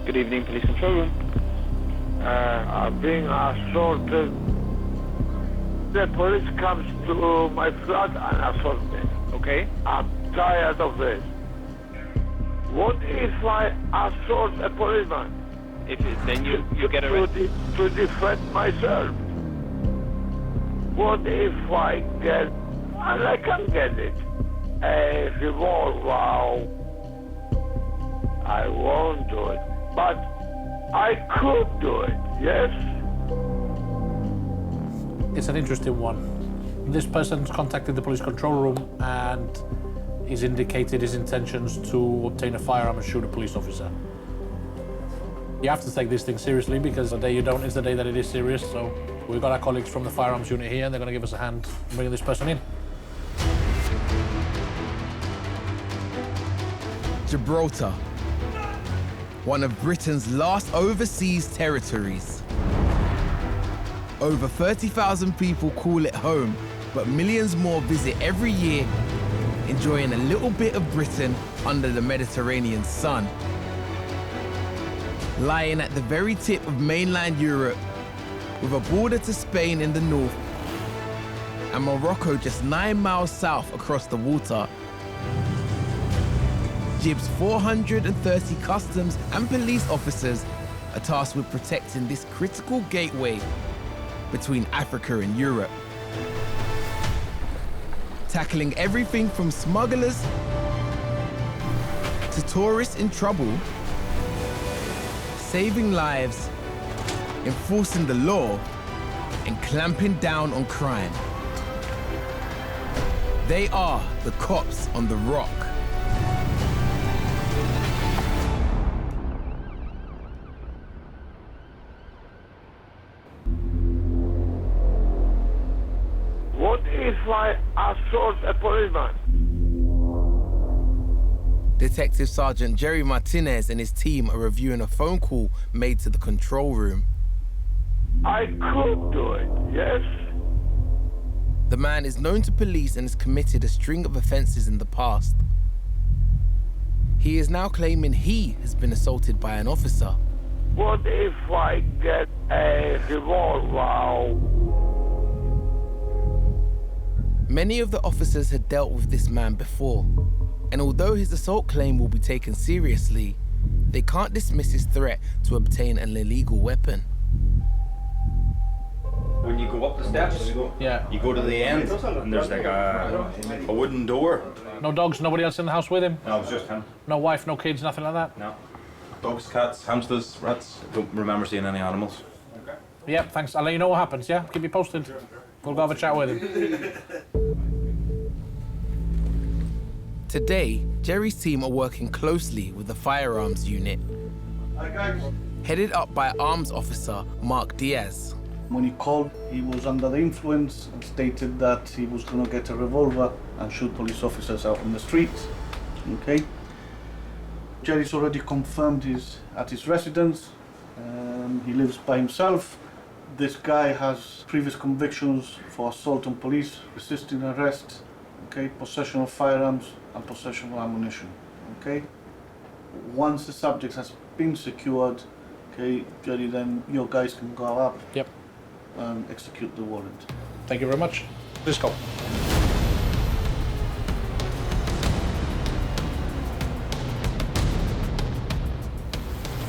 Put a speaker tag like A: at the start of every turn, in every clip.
A: Good evening, police control room.
B: I'm being assaulted. The police comes to my flat and assault me.
A: Okay.
B: I'm tired of this. What if I assault a policeman?
A: Then you get arrested.
B: To defend myself. What if I get, and I can get it, a revolver? I won't do it, but I could do it, yes?
C: It's an interesting one. This person's contacted the police control room and he's indicated his intentions to obtain a firearm and shoot a police officer. You have to take this thing seriously because the day you don't is the day that it is serious. So we've got our colleagues from the firearms unit here and they're going to give us a hand bringing this person in.
D: Gibraltar, one of Britain's last overseas territories. Over 30,000 people call it home, but millions more visit every year, enjoying a little bit of Britain under the Mediterranean sun. Lying at the very tip of mainland Europe, with a border to Spain in the north, and Morocco just 9 miles south across the water. Gib's 430 customs and police officers are tasked with protecting this critical gateway between Africa and Europe. Tackling everything from smugglers to tourists in trouble, saving lives, enforcing the law, and clamping down on crime. They are the cops on the rock.
B: What if I assault a policeman?
D: Detective Sergeant Jerry Martinez and his team are reviewing a phone call made to the control room.
B: I could do it, yes?
D: The man is known to police and has committed a string of offences in the past. He is now claiming he has been assaulted by an officer.
B: What if I get a revolver?
D: Many of the officers had dealt with this man before, and although his assault claim will be taken seriously, they can't dismiss his threat to obtain an illegal weapon.
E: When you go up the steps, you go to the end, and there's like a wooden door.
C: No dogs, nobody else in the house with him?
E: No, it was just him.
C: No wife, no kids, nothing like that?
E: No. Dogs, cats, hamsters, rats. Don't remember seeing any animals.
C: Okay. Yep, thanks. I'll let you know what happens, yeah? Keep you posted. We'll go have a chat with him.
D: Today, Jerry's team are working closely with the firearms unit, headed up by Arms Officer Mark Diaz.
F: When he called, he was under the influence and stated that he was going to get a revolver and shoot police officers out on the streets. Okay. Jerry's already confirmed he's at his residence. He lives by himself. This guy has previous convictions for assault on police, resisting arrest, okay, possession of firearms and possession of ammunition. Okay. Once the subject has been secured, okay, Jerry, then your guys can go up.
C: Yep.
F: And execute the warrant.
C: Thank you very much. Let's go.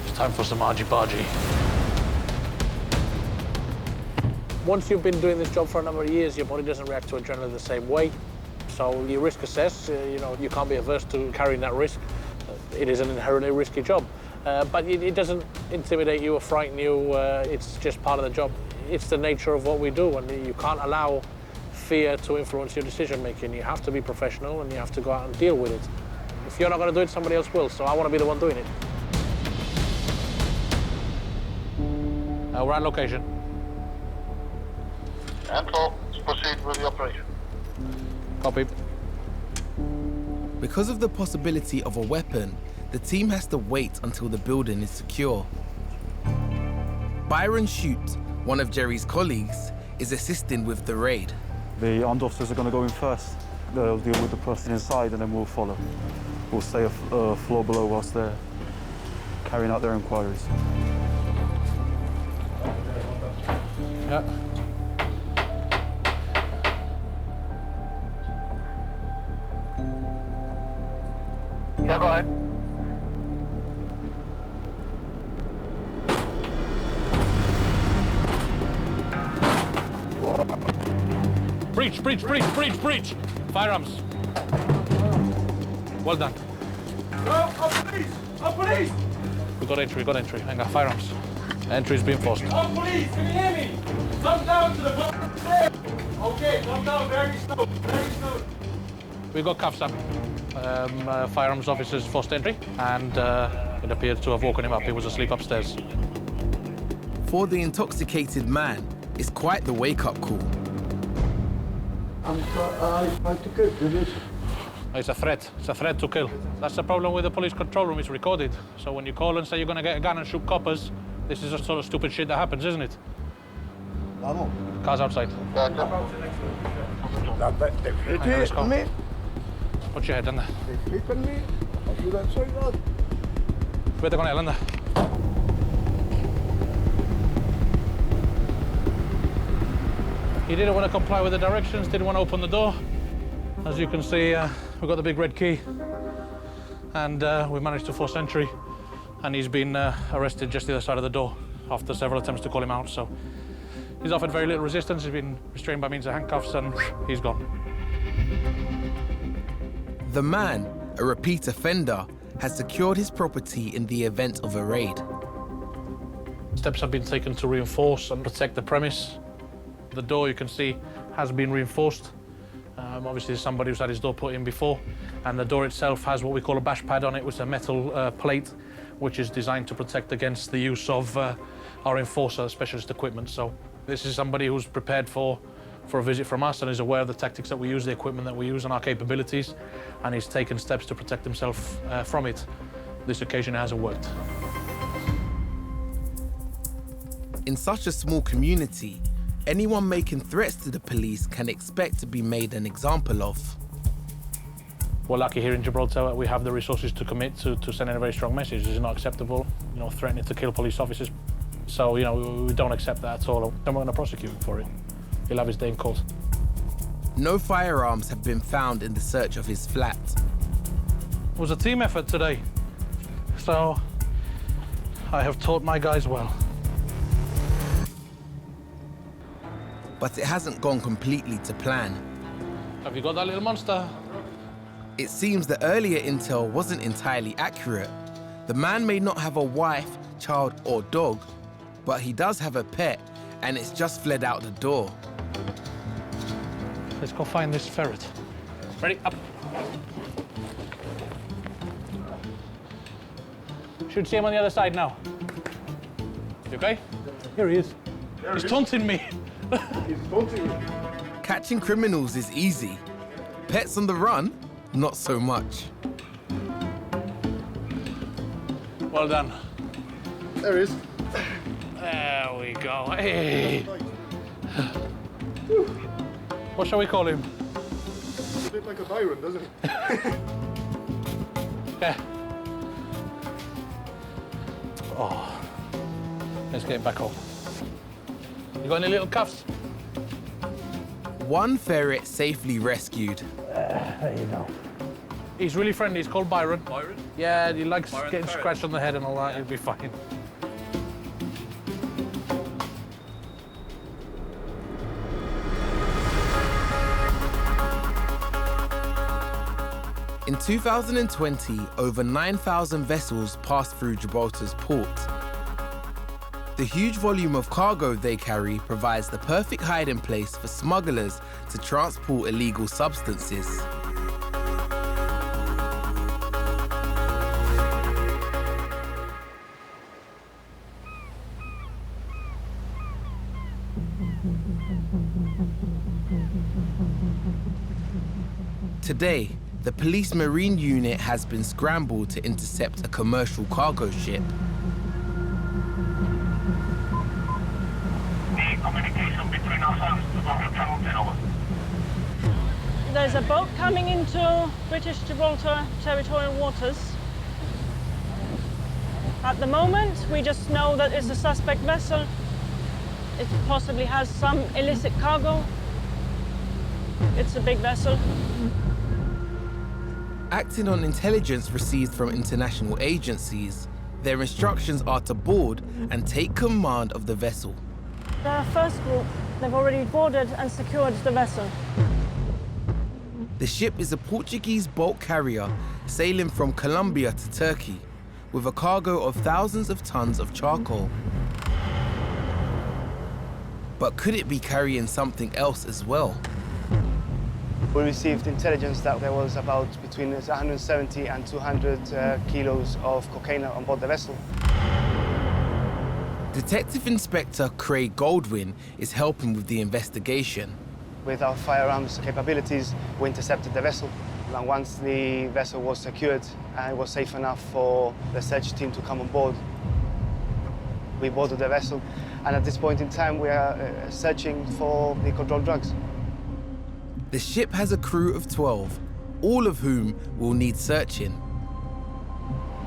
C: It's time for some argy-bargy. Once you've been doing this job for a number of years, your body doesn't react to adrenaline the same way. So you risk assess, you can't be averse to carrying that risk. It is an inherently risky job. But it doesn't intimidate you or frighten you. It's just part of the job. It's the nature of what we do, and you can't allow fear to influence your decision-making. You have to be professional, and you have to go out and deal with it. If you're not going to do it, somebody else will, so I want to be the one doing it. We're at location.
G: Control, let's proceed with the operation.
C: Copy.
D: Because of the possibility of a weapon, the team has to wait until the building is secure. Byron Shute, one of Jerry's colleagues, is assisting with the raid.
H: The armed officers are going to go in first. They'll deal with the person inside and then we'll follow. We'll stay a floor below whilst they're carrying out their inquiries.
C: Yeah.
G: Yeah, go ahead.
C: Breach, breach, breach, breach, breach! Firearms. Well done.
I: Police! Police!
C: We got entry, we got entry. Hang on, firearms. Entry's being forced.
I: Police, can you hear me? Come down to the stairs. Okay, come down very slow, very slow.
C: We got cuffs up. Firearms officers forced entry, and it appeared to have woken him up. He was asleep upstairs.
D: For the intoxicated man, it's quite the wake-up call.
C: It's a threat. It's a threat to kill. That's the problem with the police control room. It's recorded. So when you call and say you're going to get a gun and shoot coppers, this is the sort of stupid shit that happens, isn't it? Car's outside. Hang on, let's go. Put your head in there. Vete con él, anda. He didn't want to comply with the directions, didn't want to open the door. As you can see, we've got the big red key, and we managed to force entry, and he's been arrested just the other side of the door after several attempts to call him out. So he's offered very little resistance. He's been restrained by means of handcuffs, and he's gone.
D: The man, a repeat offender, has secured his property in the event of a raid.
C: Steps have been taken to reinforce and protect the premise. The door, you can see, has been reinforced. Obviously, there's somebody who's had his door put in before, and the door itself has what we call a bash pad on it, which is a metal plate, which is designed to protect against the use of our enforcer specialist equipment. So this is somebody who's prepared for a visit from us and is aware of the tactics that we use, the equipment that we use, and our capabilities, and he's taken steps to protect himself from it. This occasion it hasn't worked.
D: In such a small community, anyone making threats to the police can expect to be made an example of.
C: We're lucky here in Gibraltar. We have the resources to commit to sending a very strong message. This is not acceptable, threatening to kill police officers. So, we don't accept that at all. And we're going to prosecute him for it. He'll have his day in court.
D: No firearms have been found in the search of his flat.
C: It was a team effort today. So, I have taught my guys well.
D: But it hasn't gone completely to plan.
C: Have you got that little monster?
D: It seems the earlier intel wasn't entirely accurate. The man may not have a wife, child, or dog, but he does have a pet, and it's just fled out the door.
C: Let's go find this ferret. Ready? Up. Should see him on the other side now. You okay? Here he is. He's taunting me.
I: He's taunting you.
D: Catching criminals is easy. Pets on the run, not so much.
C: Well done.
I: There he is.
C: There we go. Hey. What shall we call him?
I: It's a bit like a Byron, doesn't it?
C: Yeah. Oh. Let's get him back home. You got any little cuffs?
D: One ferret safely rescued.
C: There you go. He's really friendly. He's called Byron.
E: Byron?
C: Yeah, he likes
E: Byron
C: getting
E: the ferret.
C: scratched on the head and all that. He'll be fine.
D: In 2020, over 9,000 vessels passed through Gibraltar's port. The huge volume of cargo they carry provides the perfect hiding place for smugglers to transport illegal substances. Today, the police marine unit has been scrambled to intercept a commercial cargo ship.
G: Communication between ourselves about the tunnel.
J: There's a boat coming into British Gibraltar territorial waters. At the moment, we just know that it's a suspect vessel. It possibly has some illicit cargo. It's a big vessel.
D: Acting on intelligence received from international agencies, their instructions are to board and take command of the vessel.
J: The first group, they've already boarded and secured the vessel.
D: The ship is a Portuguese bulk carrier sailing from Colombia to Turkey with a cargo of thousands of tons of charcoal. But could it be carrying something else as well?
K: We received intelligence that there was about between 170 and 200 kilos of cocaine on board the vessel.
D: Detective Inspector Craig Goldwyn is helping with the investigation.
K: With our firearms capabilities, we intercepted the vessel. And once the vessel was secured and it was safe enough for the search team to come on board, we boarded the vessel. And at this point in time, we are searching for the controlled drugs.
D: The ship has a crew of 12, all of whom will need searching.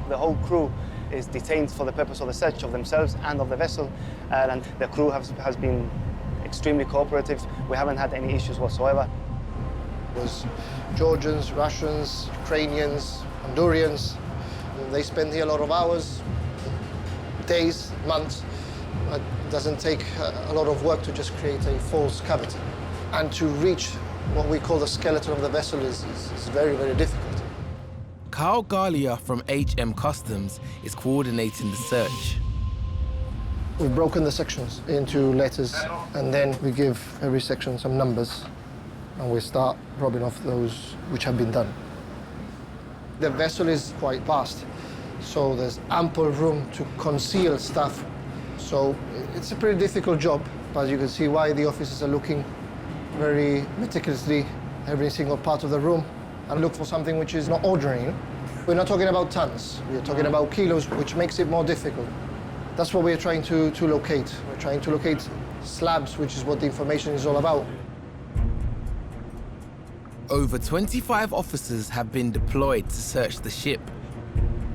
K: The whole crew is detained for the purpose of the search of themselves and of the vessel, and the crew has been extremely cooperative. We haven't had any issues whatsoever.
L: It was Georgians, Russians, Ukrainians, Hondurians. They spend here a lot of hours, days, months. It doesn't take a lot of work to just create a false cavity. And to reach what we call the skeleton of the vessel is very, very difficult.
D: Kyle Galia from HM Customs is coordinating the search.
L: We've broken the sections into letters, and then we give every section some numbers, and we start robbing off those which have been done. The vessel is quite vast, so there's ample room to conceal stuff. So it's a pretty difficult job, but you can see why the officers are looking very meticulously every single part of the room and look for something which is not ordinary. We're not talking about tons, we're talking about kilos, which makes it more difficult. That's what we're trying to locate. We're trying to locate slabs, which is what the information is all about.
D: Over 25 officers have been deployed to search the ship.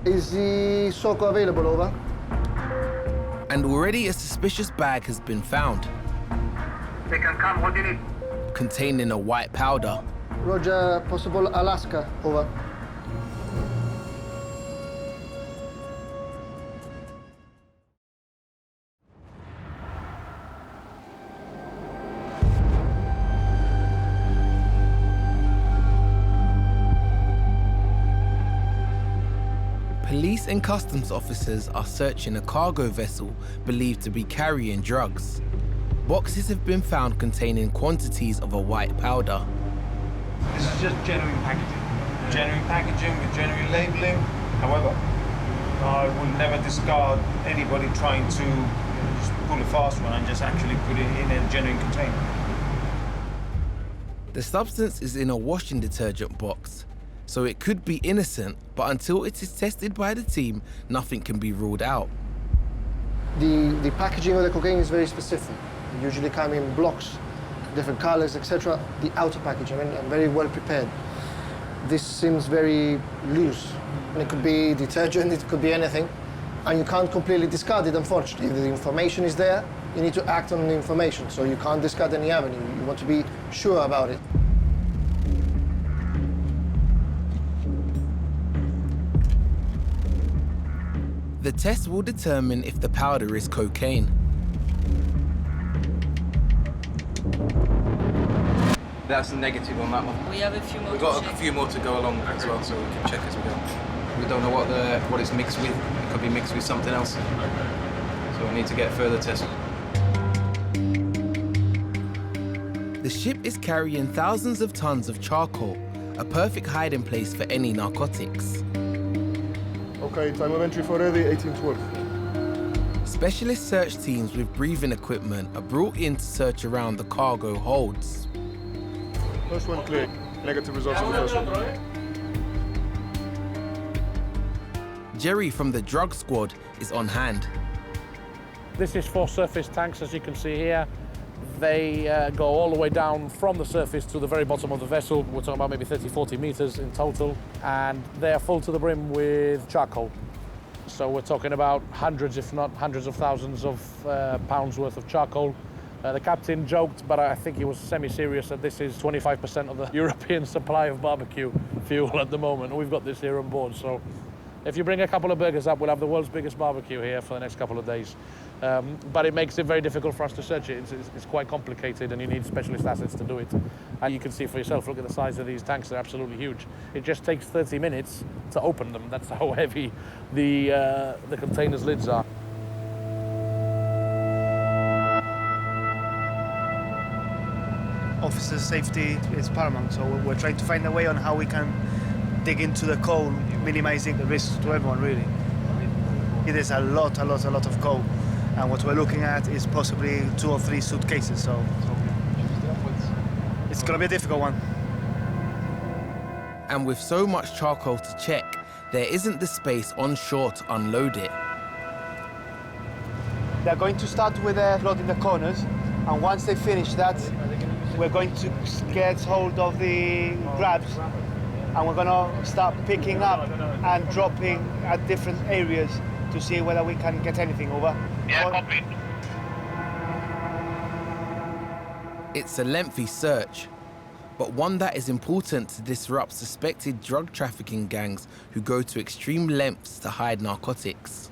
L: Is the SOCO available, over?
D: And already a suspicious bag has been found.
G: They can come, what do you need?
D: Containing a white powder.
L: Roger, possible Alaska, over.
D: Police and customs officers are searching a cargo vessel believed to be carrying drugs. Boxes have been found containing quantities of a white powder.
M: This is just genuine packaging. Genuine packaging with genuine labeling. However, I would never discard anybody trying to just pull a fast one and just actually put it in a genuine container.
D: The substance is in a washing detergent box, so it could be innocent, but until it is tested by the team, nothing can be ruled out.
L: The packaging of the cocaine is very specific. It usually come in blocks, different colors, etc. The outer packaging, and very well prepared. This seems very loose. And it could be detergent, it could be anything. And you can't completely discard it, unfortunately. If the information is there, you need to act on the information. So you can't discard any avenue. You want to be sure about it.
D: The test will determine if the powder is cocaine.
N: That's a negative on that one.
O: We have a few more.
N: We've got a few more to go along as well, so we can check as we go. We don't know what it's mixed with. It could be mixed with something else. So we need to get further tests.
D: The ship is carrying thousands of tons of charcoal, a perfect hiding place for any narcotics.
P: Okay, time of entry for ready, 1812.
D: Specialist search teams with breathing equipment are brought in to search around the cargo holds.
P: First one clear. Negative results on the first one.
D: Jerry from the drug squad is on hand.
C: This is 4 surface tanks, as you can see here. They go all the way down from the surface to the very bottom of the vessel. We're talking about maybe 30, 40 meters in total. And they are full to the brim with charcoal. So we're talking about hundreds, if not hundreds of thousands of pounds worth of charcoal. The captain joked, but I think he was semi-serious, that this is 25% of the European supply of barbecue fuel at the moment. We've got this here on board, so if you bring a couple of burgers up, we'll have the world's biggest barbecue here for the next couple of days. But it makes it very difficult for us to search it. It's quite complicated, and you need specialist assets to do it. And you can see for yourself, look at the size of these tanks, they're absolutely huge. It just takes 30 minutes to open them. That's how heavy the container's lids are.
K: Officers' safety is paramount, so we're trying to find a way on how we can dig into the coal, minimizing the risks to everyone, really. It is a lot of coal, and what we're looking at is possibly 2 or 3 suitcases, so it's going to be a difficult one.
D: And with so much charcoal to check, there isn't the space on shore to unload it.
K: They're going to start with flooding the corners, and once they finish that, we're going to get hold of the grabs, and we're going to start picking up and dropping at different areas to see whether we can get anything over.
G: Yeah, copy.
D: It's a lengthy search, but one that is important to disrupt suspected drug trafficking gangs who go to extreme lengths to hide narcotics.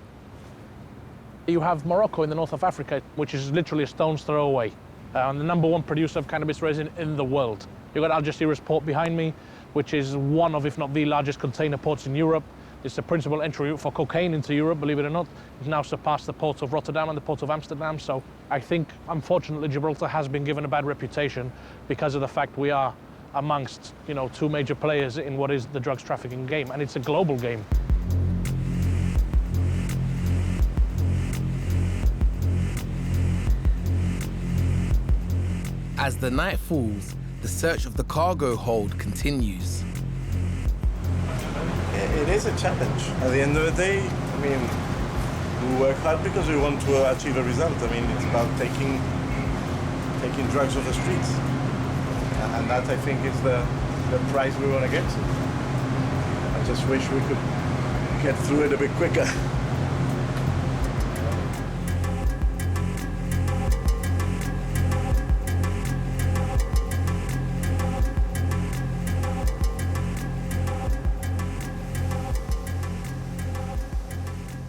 C: You have Morocco in the north of Africa, which is literally a stone's throw away. And the #1 producer of cannabis resin in the world. You've got Algeciras port behind me, which is one of, if not the largest container ports in Europe. It's the principal entry route for cocaine into Europe, believe it or not. It's now surpassed the ports of Rotterdam and the port of Amsterdam. So I think, unfortunately, Gibraltar has been given a bad reputation because of the fact we are amongst, 2 major players in what is the drugs trafficking game, and it's a global game.
D: As the night falls, the search of the cargo hold continues.
O: It is a challenge. At the end of the day, we work hard because we want to achieve a result. It's about taking drugs off the streets. And that, I think, is the prize we want to get to. I just wish we could get through it a bit quicker.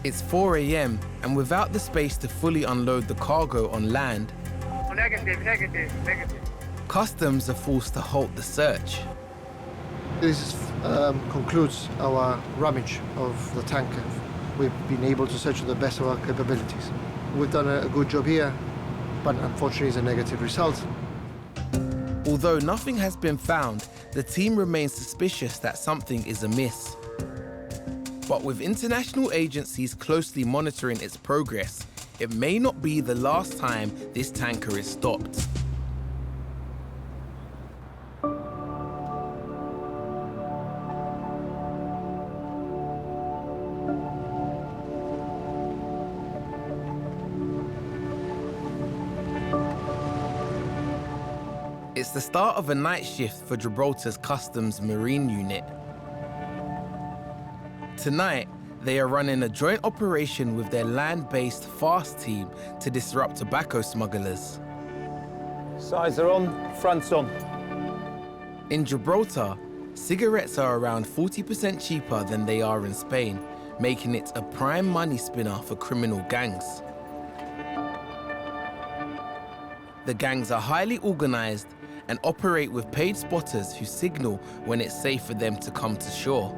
D: It's 4 a.m, and without the space to fully unload the cargo on land,
G: Negative.
D: customs are forced to halt the search.
L: This concludes our rummage of the tank. We've been able to search to the best of our capabilities. We've done a good job here, but unfortunately it's a negative result.
D: Although nothing has been found, the team remains suspicious that something is amiss. But with international agencies closely monitoring its progress, it may not be the last time this tanker is stopped. It's the start of a night shift for Gibraltar's Customs Marine Unit. Tonight, they are running a joint operation with their land-based FAST team to disrupt tobacco smugglers.
H: Sides are on, fronts on.
D: In Gibraltar, cigarettes are around 40% cheaper than they are in Spain, making it a prime money spinner for criminal gangs. The gangs are highly organized and operate with paid spotters who signal when it's safe for them to come to shore.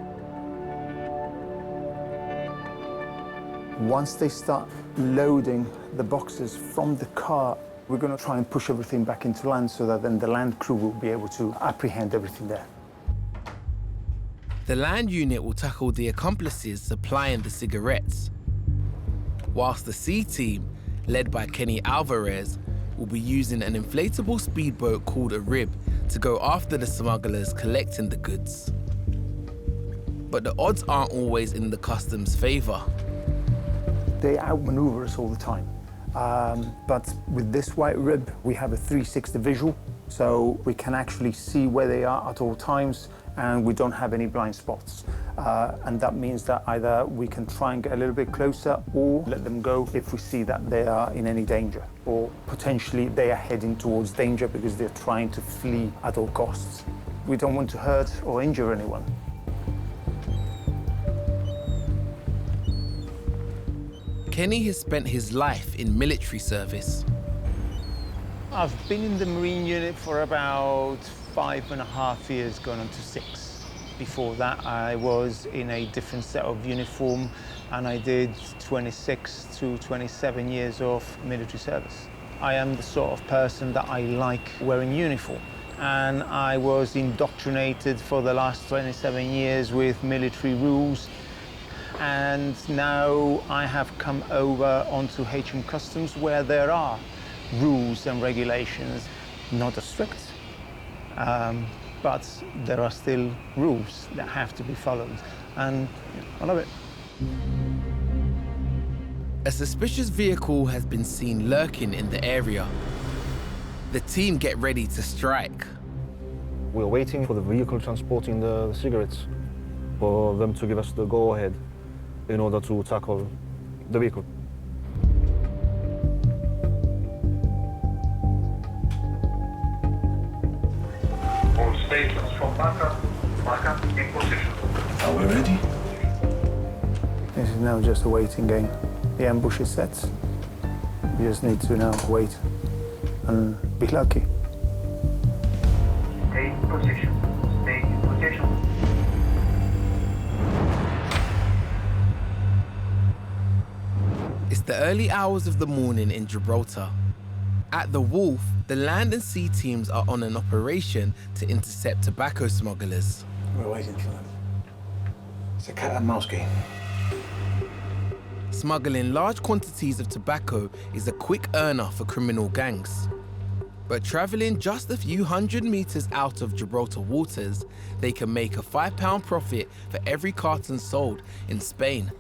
Q: Once they start loading the boxes from the car, we're going to try and push everything back into land so that then the land crew will be able to apprehend everything there.
D: The land unit will tackle the accomplices supplying the cigarettes, whilst the sea team, led by Kenny Alvarez, will be using an inflatable speedboat called a rib to go after the smugglers collecting the goods. But the odds aren't always in the customs' favor.
Q: They outmaneuver us all the time. But with this white rib, we have a 360 visual, So we can actually see where they are at all times, and we don't have any blind spots. And that means that either we can try and get a little bit closer or let them go if we see that they are in any danger, or potentially they are heading towards danger because they're trying to flee at all costs. We don't want to hurt or injure anyone.
D: Kenny has spent his life in military service.
Q: I've been in the Marine unit for about 5.5 years, going on to 6. Before that, I was in a different set of uniform, and I did 26 to 27 years of military service. I am the sort of person that I like wearing uniform, and I was indoctrinated for the last 27 years with military rules. And now I have come over onto HM Customs, where there are rules and regulations, not as strict, but there are still rules that have to be followed, and I love it.
D: A suspicious vehicle has been seen lurking in the area. The team get ready to strike.
P: We're waiting for the vehicle transporting the cigarettes for them to give us the go-ahead in order to tackle the vehicle.
G: All stations from Baka in position.
P: Are we ready?
Q: This is now just a waiting game. The ambush is set. You just need to now wait and be lucky.
G: Stay in position. Stay in position.
D: It's the early hours of the morning in Gibraltar. At the wharf, the land and sea teams are on an operation to intercept tobacco smugglers.
C: We're waiting for them. It's a cat and mouse game.
D: Smuggling large quantities of tobacco is a quick earner for criminal gangs. But traveling just a few hundred meters out of Gibraltar waters, they can make a £5 profit for every carton sold in Spain.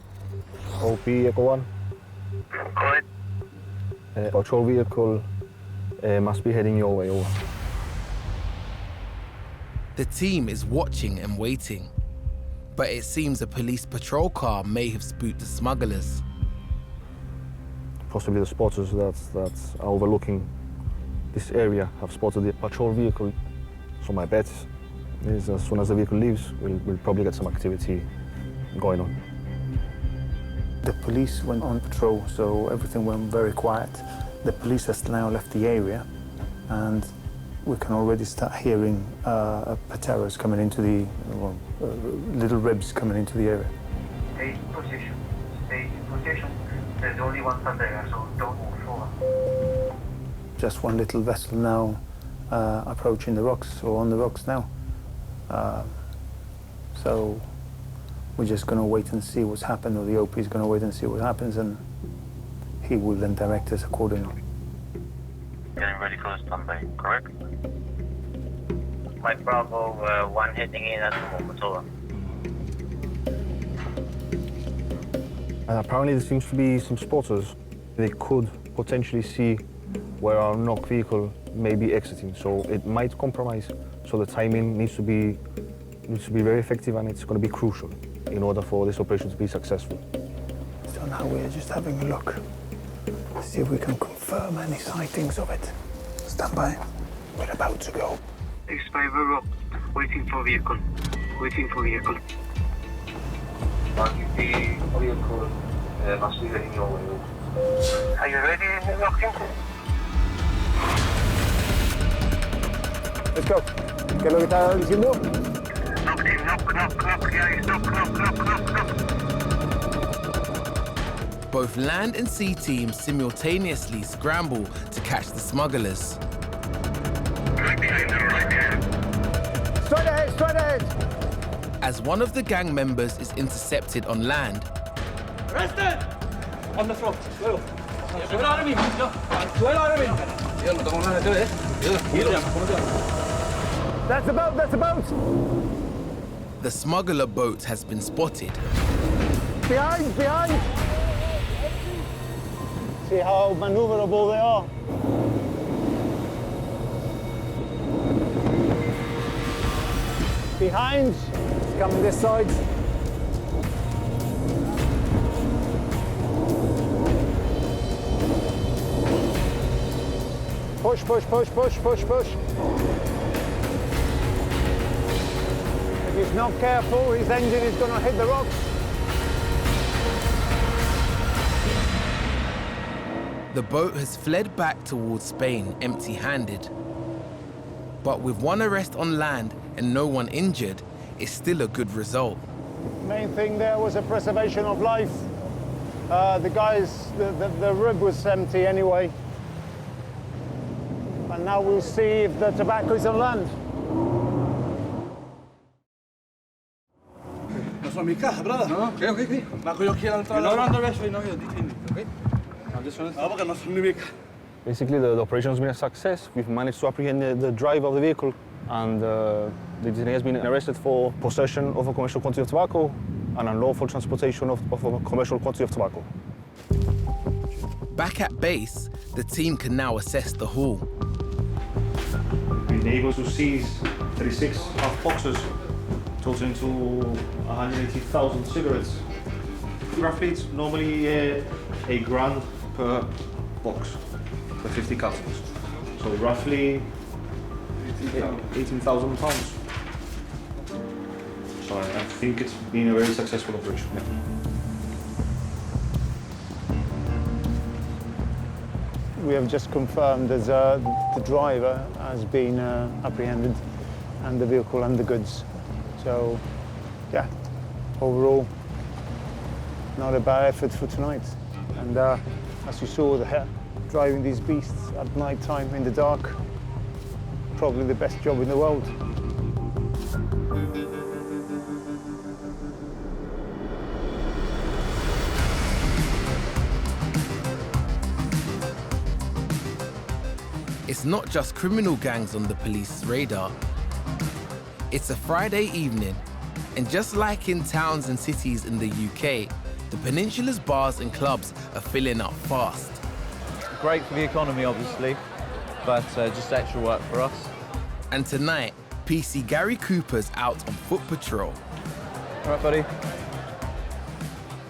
P: OP Echo 1. Patrol vehicle must be heading your way, over.
D: The team is watching and waiting, but it seems a police patrol car may have spooked the smugglers.
P: Possibly the spotters that are overlooking this area have spotted the patrol vehicle. So my bet is as soon as the vehicle leaves, we'll probably get some activity going on.
Q: The police went on patrol, so everything went very quiet. The police has now left the area, and we can already start hearing pateras coming into the, little ribs coming into the area.
G: Stay in position. Stay in position. There's only one patera, so don't move forward.
Q: Just one little vessel now approaching the rocks, or on the rocks now. So we're just going to wait and see what's happened, or the OP is going to wait and see what happens, and he will then direct us accordingly.
G: Getting ready for a standby, correct? Mike Bravo, 1 heading in at the moment, over.
P: And apparently there seems to be some spotters. They could potentially see where our knock vehicle may be exiting, so it might compromise. So the timing needs to be very effective, and it's going to be crucial in order for this operation to be successful.
Q: So now we're just having a look, see if we can confirm any sightings of it. Stand by. We're about to go.
G: X5 Rock, waiting for vehicle. Waiting for vehicle. The vehicle must be heading your way. Are you ready, Lockton?
P: Let's go. ¿Qué es lo que está diciendo?
G: Knock, guys, knock.
D: Both land and sea teams simultaneously scramble to catch the smugglers.
G: Right behind them, right behind.
P: Straight ahead, straight ahead.
D: As one of the gang members is intercepted on land,
I: Arrested! On the front, luego. Suelo ahora mismo, no. Suelo ahora mismo. Yo no tengo nada que ver,
P: That's the boat, that's the boat!
D: the smuggler boat has been spotted.
P: Behind, behind! See how maneuverable they are.
H: Behind. It's coming this side. Push, push, push, push, push, push. If he's not careful, his engine is going to hit the rocks.
D: The boat has fled back towards Spain empty-handed. But with one arrest on land and no one injured, it's still a good result.
H: Main thing there was a preservation of life. The rib was empty anyway. And now we'll see if the tobacco is on land.
I: No son mis cajas, brother. No, okay. Bajo yo quiero entrar. No run the rest, no, you're detained, okay? No, porque no son mis cajas.
P: Basically, the operation has been a success. We've managed to apprehend the driver of the vehicle, and the detainee has been arrested for possession of a commercial quantity of tobacco and unlawful transportation of a commercial quantity of tobacco.
D: Back at base, the team can now assess the haul.
P: We've been able to seize 36 half boxes, totaling to 180,000 cigarettes. Roughly, it's normally a grand per box for 50 cartons. So roughly 18,000 pounds. So I think it's been a very successful operation. Yeah.
Q: We have just confirmed that the driver has been apprehended, and the vehicle and the goods. So, yeah, overall, not a bad effort for tonight. And as you saw, driving these beasts at night time in the dark, probably the best job in the world.
D: It's not just criminal gangs on the police's radar. It's a Friday evening, and just like in towns and cities in the UK, the peninsula's bars and clubs are filling up fast.
R: Great for the economy, obviously, but just extra work for us.
D: And tonight, PC Gary Cooper's out on foot patrol.
R: All right, buddy.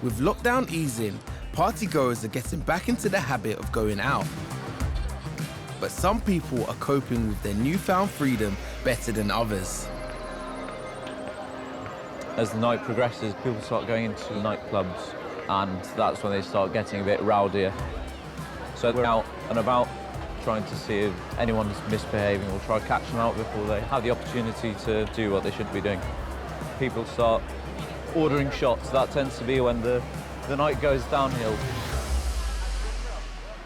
D: With lockdown easing, partygoers are getting back into the habit of going out. But some people are coping with their newfound freedom better than others.
R: As the night progresses, people start going into nightclubs, and that's when they start getting a bit rowdier. So we're out and about, trying to see if anyone's misbehaving. We'll try to catch them out before they have the opportunity to do what they should be doing. People start ordering shots. That tends to be when the night goes downhill.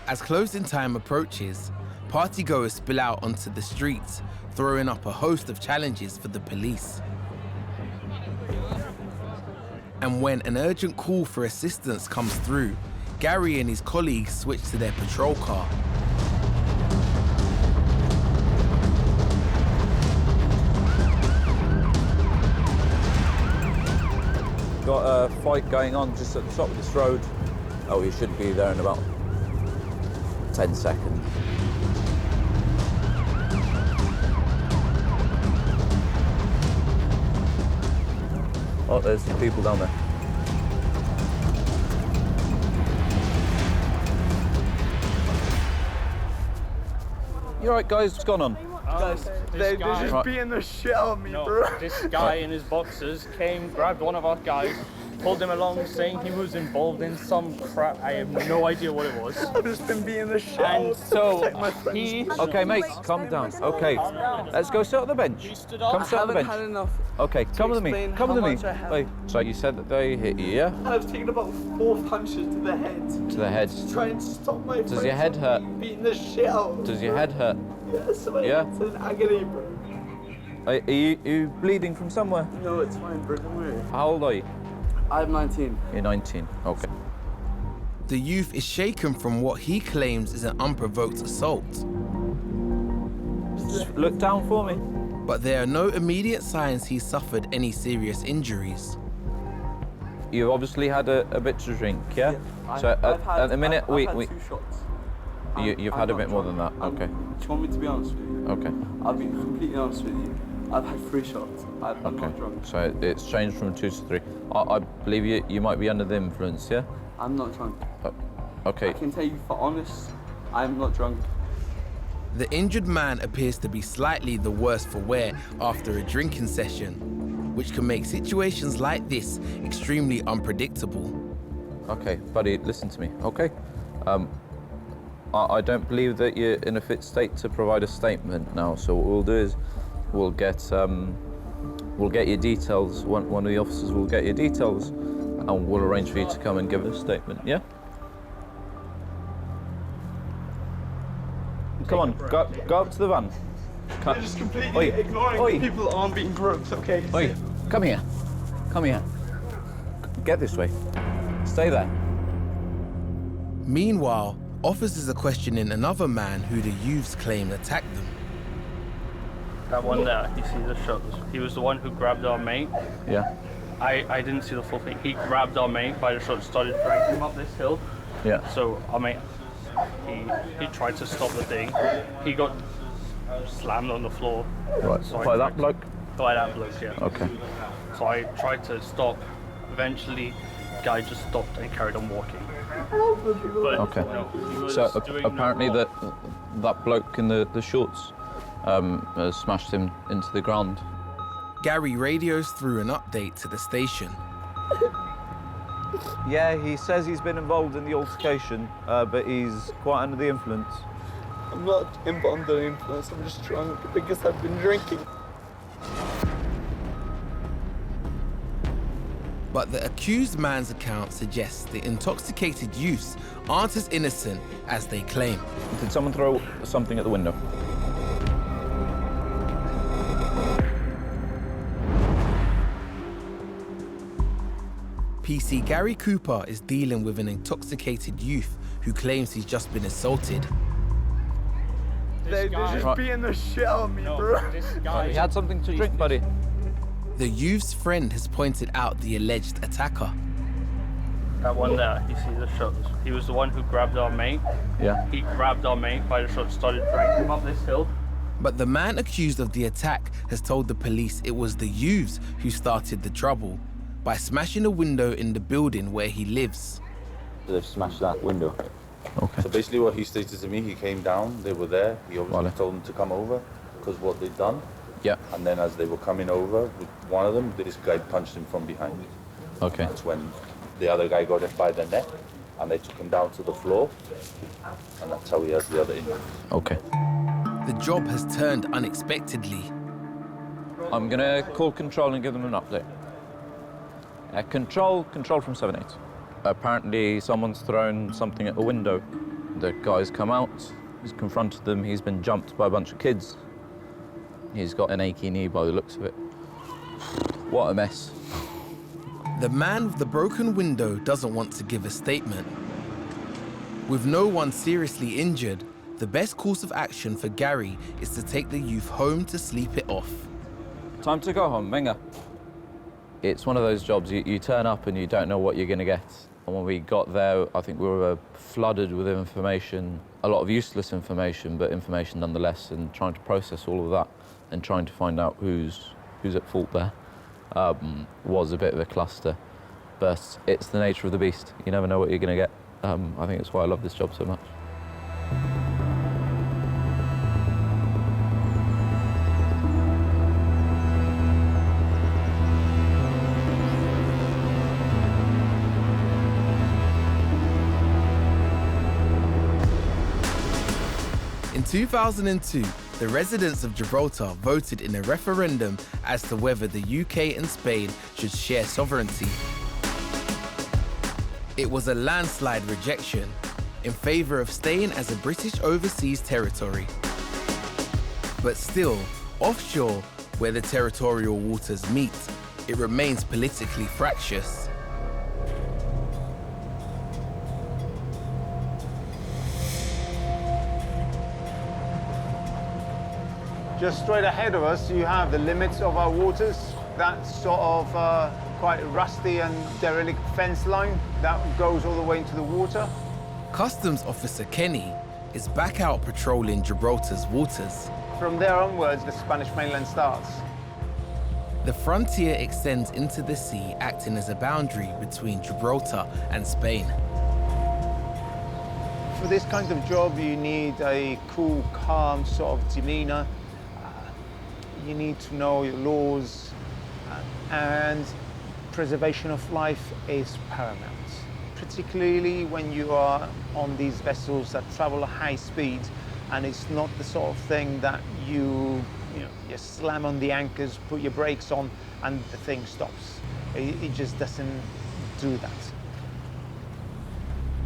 D: As closing time approaches, partygoers spill out onto the streets, throwing up a host of challenges for the police. And when an urgent call for assistance comes through, Gary and his colleagues switch to their patrol car.
R: Got a fight going on just at the top of this road. Oh, you should be there in about 10 seconds. Oh, there's some people down there. You all right, guys? What's going on?
S: Guys, they're just beating the shit out of me, bro.
T: This guy in his boxers came, grabbed one of our guys, pulled him along, saying he was involved in some crap. I have no idea what it was.
S: I've just been beating the shit out
T: And
S: of
T: so
S: he...
R: Okay, mate, calm down. Okay, let's go sit on the bench. Come sit on the bench.
S: I haven't had enough.
R: Okay, come with me. Come with me.
S: much I have.
R: Wait, so you said that they hit you, yeah?
S: And I've taken about 4 punches to the head.
R: To the head.
S: To try and stop my
R: Does your head hurt?
S: beating the shit out of me.
R: Does your head hurt?
S: Yes, my
R: Yeah?
S: head's in agony, bro.
R: Are you bleeding from somewhere?
S: No, it's fine, bro. Don't worry.
R: How old are you?
S: I'm 19.
R: You're 19. Okay.
D: The youth is shaken from what he claims is an unprovoked assault.
R: Just look down for me.
D: But there are no immediate signs he's suffered any serious injuries.
R: You obviously had a bit to drink, yeah? So at the minute,
S: I've had 2 shots.
R: You've had a bit more than that, okay.
S: Do you want me to be honest with you?
R: Okay.
S: I'll be completely honest with you. I've had 3 shots. I'm not drunk.
R: So it's changed from 2 to 3. I believe you might be under the influence, yeah?
S: I'm not drunk.
R: Okay.
S: I can tell you for honest, I'm not drunk.
D: The injured man appears to be slightly the worse for wear after a drinking session, which can make situations like this extremely unpredictable.
R: Okay, buddy, listen to me, okay? I don't believe that you're in a fit state to provide a statement now, so what we'll do is we'll get your details, one of the officers will get your details, and we'll arrange for you to come and give a statement, yeah? Come on, go up to the van.
S: They're just completely ignoring people aren't being groups, okay?
R: Oi, come here. Come here. Get this way. Stay there.
D: Meanwhile, officers are questioning another man who the youths claim attacked them.
T: That one there, you see the shots. He was the one who grabbed our mate.
R: Yeah.
T: I didn't see the full thing. He grabbed our mate by the shorts, started dragging him up this hill.
R: Yeah.
T: So our mate, he tried to stop the thing. He got slammed on the floor.
R: Right.
T: So
R: By that bloke?
T: By that bloke, yeah.
R: Okay.
T: So I tried to stop. Eventually, guy just stopped and carried on walking. But,
R: Okay.
T: he was
R: So
T: doing
R: apparently
T: no
R: that bloke in the shorts has smashed him into the ground.
D: Gary radios through an update to the station.
R: Yeah, he says he's been involved in the altercation, but he's quite under the influence.
S: I'm not under the influence, I'm just drunk because I've been drinking.
D: But the accused man's account suggests the intoxicated youths aren't as innocent as they claim.
R: Did someone throw something at the window?
D: PC Gary Cooper is dealing with an intoxicated youth who claims he's just been assaulted.
S: They're just beating the shit out of me, bro.
R: He had something to drink, buddy.
D: The youth's friend has pointed out the alleged attacker.
T: That one there, you see the shots. He was the one who grabbed our mate.
R: Yeah.
T: He grabbed our mate by the shorts, started dragging him up this hill.
D: But the man accused of the attack has told the police it was the youths who started the trouble by smashing a window in the building where he lives.
U: They've smashed that window.
R: Okay.
U: So basically what he stated to me, he came down, they were there, he obviously told them to come over because what they'd done.
R: Yeah.
U: And then as they were coming over, with one of them, this guy punched him from behind.
R: Okay.
U: That's when the other guy got him by the neck and they took him down to the floor and that's how he has the other injury.
R: Okay.
D: The job has turned unexpectedly.
R: I'm gonna call control and give them an update. Control from 7-8. Apparently someone's thrown something at the window. The guy's come out, he's confronted them, he's been jumped by a bunch of kids. He's got an achy knee by the looks of it. What a mess.
D: The man with the broken window doesn't want to give a statement. With no one seriously injured, the best course of action for Gary is to take the youth home to sleep it off.
R: Time to go home, venga. It's one of those jobs, you turn up and you don't know what you're gonna get. And when we got there, I think we were flooded with information, a lot of useless information, but information nonetheless, and trying to process all of that and trying to find out who's at fault there was a bit of a cluster. But it's the nature of the beast. You never know what you're gonna get. I think that's why I love this job so much.
D: In 2002, the residents of Gibraltar voted in a referendum as to whether the UK and Spain should share sovereignty. It was a landslide rejection in favour of staying as a British overseas territory. But still, offshore, where the territorial waters meet, it remains politically fractious.
Q: Just straight ahead of us, you have the limits of our waters. That sort of quite rusty and derelict fence line that goes all the way into the water.
D: Customs Officer Kenny is back out patrolling Gibraltar's waters.
Q: From there onwards, the Spanish mainland starts.
D: The frontier extends into the sea, acting as a boundary between Gibraltar and Spain.
Q: For this kind of job, you need a cool, calm sort of demeanor. You need to know your laws, and preservation of life is paramount. Particularly when you are on these vessels that travel at high speed, and it's not the sort of thing that you slam on the anchors, put your brakes on, and the thing stops. It just doesn't do that.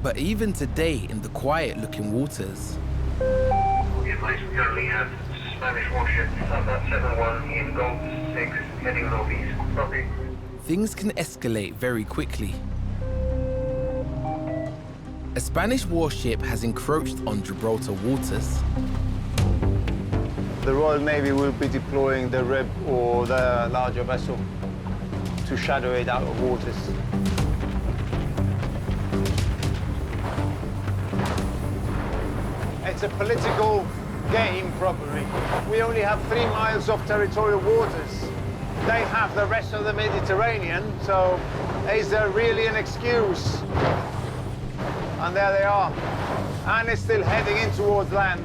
D: But even today, in the quiet-looking waters,
G: We currently have Spanish warship, about 7-1 in Gulf 6, heading northeast. Copy.
D: things can escalate very quickly. A Spanish warship has encroached on Gibraltar waters.
Q: The Royal Navy will be deploying the RIB or the larger vessel to shadow it out of waters. It's a political game, probably. We only have 3 miles of territorial waters. They have the rest of the Mediterranean, so is there really an excuse? And there they are. And it's still heading in towards land.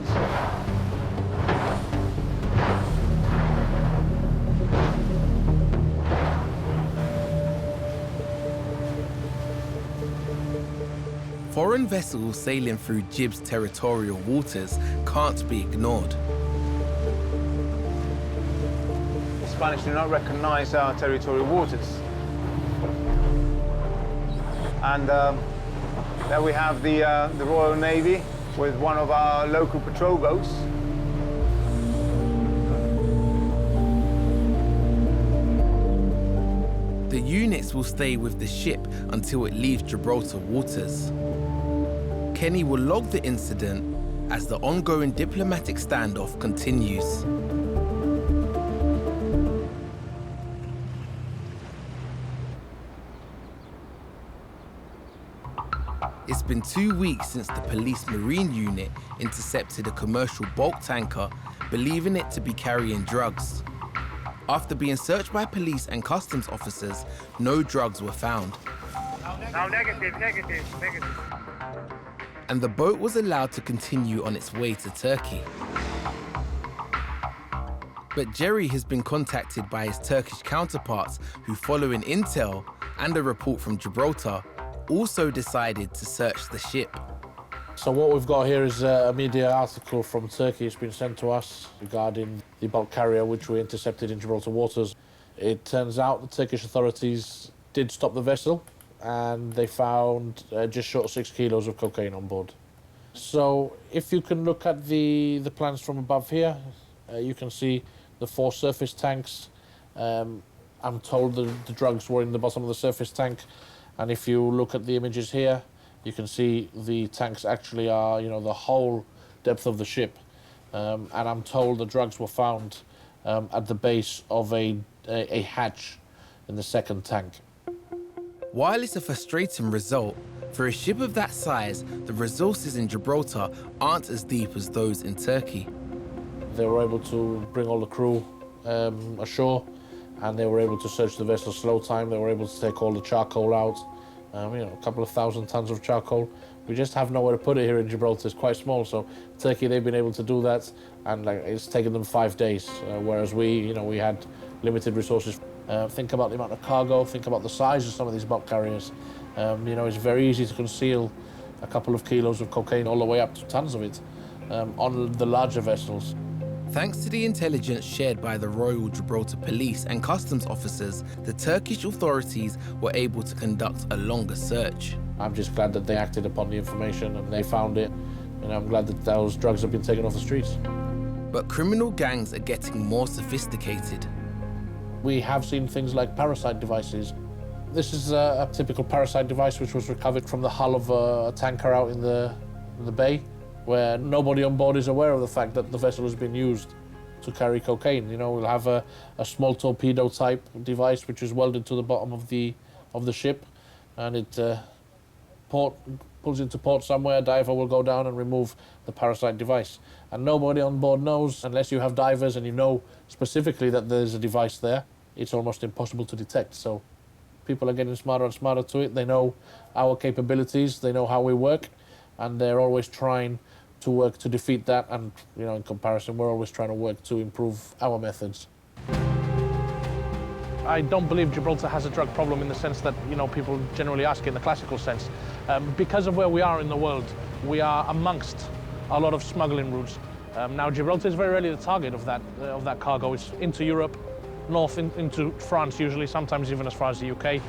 D: Foreign vessels sailing through Gib's territorial waters can't be ignored.
Q: The Spanish do not recognize our territorial waters. And there we have the Royal Navy with one of our local patrol boats.
D: The units will stay with the ship until it leaves Gibraltar waters. Kenny will log the incident as the ongoing diplomatic standoff continues. It's been 2 weeks since the police marine unit intercepted a commercial bulk tanker, believing it to be carrying drugs. After being searched by police and customs officers, no drugs were found.
G: No, negative.
D: And the boat was allowed to continue on its way to Turkey. But Jerry has been contacted by his Turkish counterparts who, following intel and a report from Gibraltar, also decided to search the ship.
C: So what we've got here is a media article from Turkey. It's been sent to us regarding the bulk carrier which we intercepted in Gibraltar waters. It turns out the Turkish authorities did stop the vessel and they found just short of 6 kilos of cocaine on board. So if you can look at the plans from above here, you can see the 4 surface tanks. I'm told the drugs were in the bottom of the surface tank. And if you look at the images here, you can see the tanks actually are, the whole depth of the ship. And I'm told the drugs were found at the base of a hatch in the second tank.
D: While it's a frustrating result, for a ship of that size, the resources in Gibraltar aren't as deep as those in Turkey.
C: They were able to bring all the crew ashore, and they were able to search the vessel slow time. They were able to take all the charcoal out, a couple of 1,000 tons of charcoal. We just have nowhere to put it here in Gibraltar. It's quite small, so Turkey, they've been able to do that, and it's taken them 5 days, whereas we had limited resources. Think about the amount of cargo, think about the size of some of these bulk carriers. It's very easy to conceal a couple of kilos of cocaine all the way up to tons of it on the larger vessels.
D: Thanks to the intelligence shared by the Royal Gibraltar Police and customs officers, the Turkish authorities were able to conduct a longer search.
C: I'm just glad that they acted upon the information and they found it, and I'm glad that those drugs have been taken off the streets.
D: But criminal gangs are getting more sophisticated.
C: We have seen things like parasite devices. This is a typical parasite device which was recovered from the hull of a tanker out in the bay, where nobody on board is aware of the fact that the vessel has been used to carry cocaine. We'll have a small torpedo type device which is welded to the bottom of the ship, and it pulls into port somewhere. A diver will go down and remove the parasite device. And nobody on board knows, unless you have divers and you know specifically that there's a device there. it's almost impossible to detect. So people are getting smarter and smarter to it. They know our capabilities, they know how we work, and they're always trying to work to defeat that. And in comparison, we're always trying to work to improve our methods. I don't believe Gibraltar has a drug problem in the sense that people generally ask in the classical sense. Because of where we are in the world, we are amongst a lot of smuggling routes. Now Gibraltar is very rarely the target of that cargo. It's into Europe, north into France usually, sometimes even as far as the UK.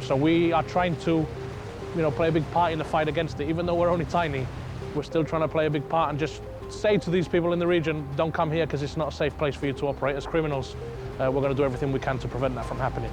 C: So we are trying to play a big part in the fight against it. Even though we're only tiny, we're still trying to play a big part and just say to these people in the region, don't come here because it's not a safe place for you to operate as criminals. We're going to do everything we can to prevent that from happening.